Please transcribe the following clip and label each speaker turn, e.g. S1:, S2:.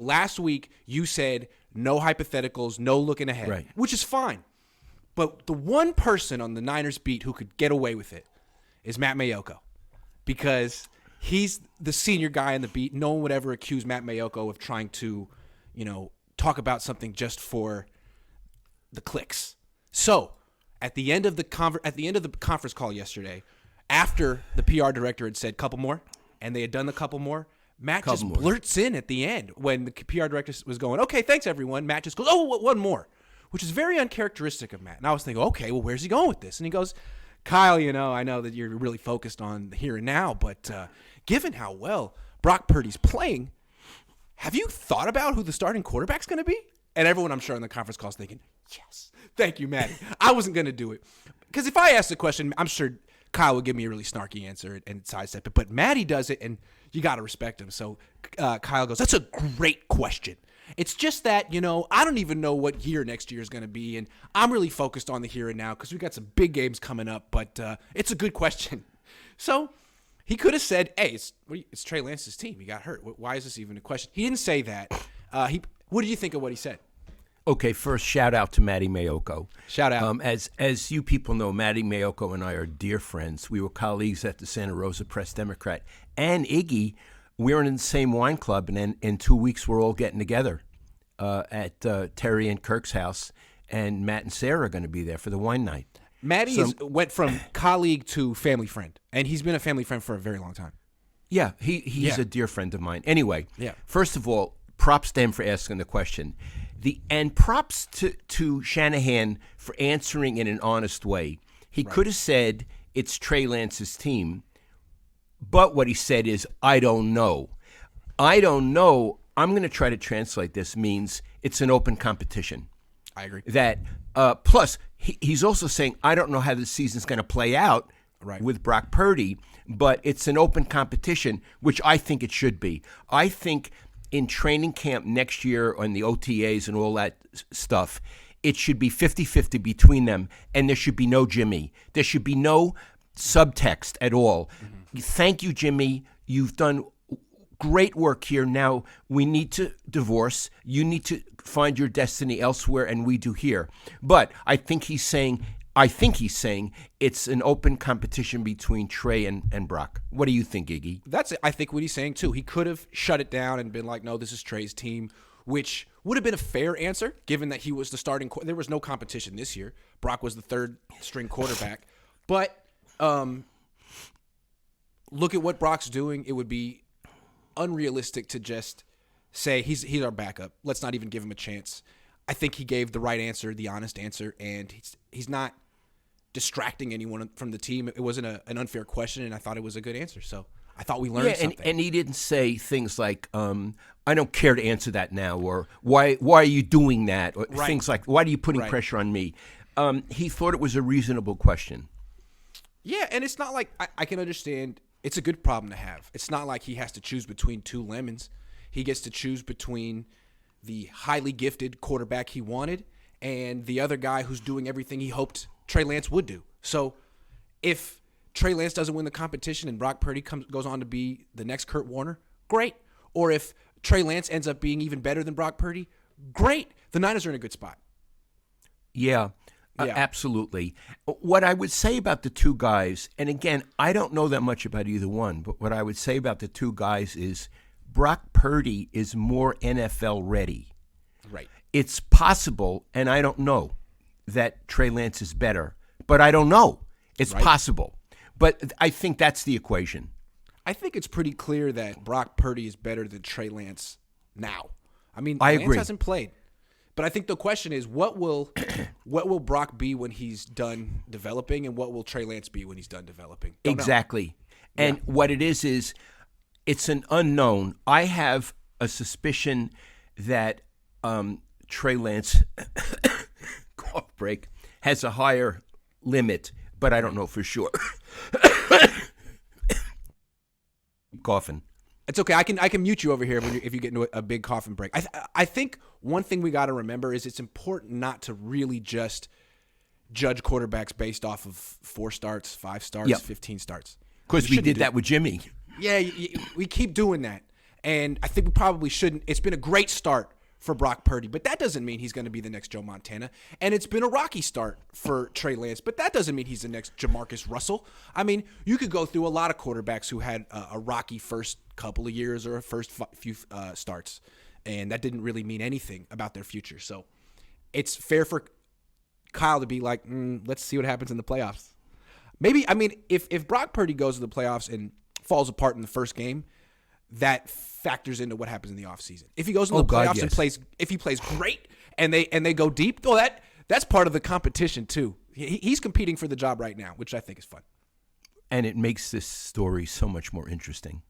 S1: last week you said no hypotheticals, no looking ahead,
S2: right,
S1: which is fine. But the one person on the Niners beat who could get away with it is Matt Mayoko, because he's the senior guy on the beat. No one would ever accuse Matt Mayoko of trying to, talk about something just for the clicks. So at the end of the conference call yesterday, after the PR director had said couple more, and they had done the couple more, Matt just blurts in at the end when the PR director was going, "Okay, thanks everyone." Matt just goes, "Oh, one more," which is very uncharacteristic of Matt. And I was thinking, okay, well, where's he going with this? And he goes, "Kyle, I know that you're really focused on the here and now, but given how well Brock Purdy's playing, have you thought about who the starting quarterback's going to be?" And everyone, I'm sure, in the conference call is thinking, yes, thank you, Matty. I wasn't going to do it. Because if I asked the question, I'm sure Kyle would give me a really snarky answer and sidestep it. But Matty does it, and you got to respect him. So Kyle goes, "That's a great question. It's just that, I don't even know what year next year is going to be, and I'm really focused on the here and now because we got some big games coming up, but it's a good question." So he could have said, "Hey, it's Trey Lance's team. He got hurt. Why is this even a question?" He didn't say that. What did you think of what he said?
S2: Okay, first, shout out to Matty Mayoko.
S1: Shout out.
S2: As you people know, Matty Mayoko and I are dear friends. We were colleagues at the Santa Rosa Press-Democrat. And Iggy, we're in the same wine club, and in 2 weeks we're all getting together at Terry and Kirk's house, and Matt and Sarah are going to be there for the wine night.
S1: Matty went from colleague to family friend, and he's been a family friend for a very long time.
S2: Yeah, he's a dear friend of mine. Anyway, first of all, props to him for asking the question. And props to Shanahan for answering in an honest way. He could have said it's Trey Lance's team, but what he said is, "I don't know." "I don't know," I'm going to try to translate this, means it's an open competition.
S1: I agree.
S2: That plus, he's also saying, "I don't know how the season's going to play out with Brock Purdy, but it's an open competition," which I think it should be. I think in training camp next year on the OTAs and all that stuff, it should be 50-50 between them, and there should be no Jimmy. There should be no subtext at all. Mm-hmm. "Thank you, Jimmy. You've done great work here. Now we need to divorce. You need to find your destiny elsewhere, and we do here." But I think he's saying it's an open competition between Trey and Brock. What do you think, Iggy?
S1: That's it. I think what he's saying, too. He could have shut it down and been like, "No, this is Trey's team," which would have been a fair answer, given that he was the starting – there was no competition this year. Brock was the third-string quarterback. But look at what Brock's doing. It would be unrealistic to just say he's our backup. Let's not even give him a chance. I think he gave the right answer, the honest answer, and he's not distracting anyone from the team. It wasn't an unfair question, and I thought it was a good answer. So I thought we learned something.
S2: And he didn't say things like, "I don't care to answer that now," or why are you doing that? Or things like, "Why are you putting pressure on me?" He thought it was a reasonable question.
S1: Yeah, and it's not like I can understand. It's a good problem to have. It's not like he has to choose between two lemons. He gets to choose between the highly gifted quarterback he wanted and the other guy who's doing everything he hoped Trey Lance would do. So if Trey Lance doesn't win the competition and Brock Purdy goes on to be the next Kurt Warner, great. Or if Trey Lance ends up being even better than Brock Purdy, great. The Niners are in a good spot.
S2: Yeah. Absolutely. What I would say about the two guys, and again, I don't know that much about either one, but what I would say about the two guys is Brock Purdy is more NFL ready.
S1: Right.
S2: It's possible, and I don't know, that Trey Lance is better, but I don't know. It's possible. But I think that's the equation.
S1: I think it's pretty clear that Brock Purdy is better than Trey Lance now. I mean,
S2: I
S1: Lance
S2: agree.
S1: hasn't played. But I think the question is, what will Brock be when he's done developing, and what will Trey Lance be when he's done developing?
S2: Exactly. And what it is it's an unknown. I have a suspicion that Trey Lance, cough break, has a higher limit, but I don't know for sure. Coughing.
S1: It's okay. I can mute you over here if you get into a big coughing break. I think one thing we got to remember is it's important not to really just judge quarterbacks based off of 4 starts, 5 starts, 15 starts.
S2: Because we did that with Jimmy.
S1: Yeah, we keep doing that. And I think we probably shouldn't. It's been a great start for Brock Purdy, but that doesn't mean he's going to be the next Joe Montana. And it's been a rocky start for Trey Lance, but that doesn't mean he's the next Jamarcus Russell. I mean, you could go through a lot of quarterbacks who had a rocky first couple of years or a first few starts, and that didn't really mean anything about their future. So it's fair for Kyle to be like, let's see what happens in the playoffs. Maybe, I mean, if Brock Purdy goes to the playoffs and falls apart in the first game, that factors into what happens in the offseason. If he goes into the playoffs and plays great and they go deep, that's part of the competition too. He's competing for the job right now, which I think is fun.
S2: And it makes this story so much more interesting.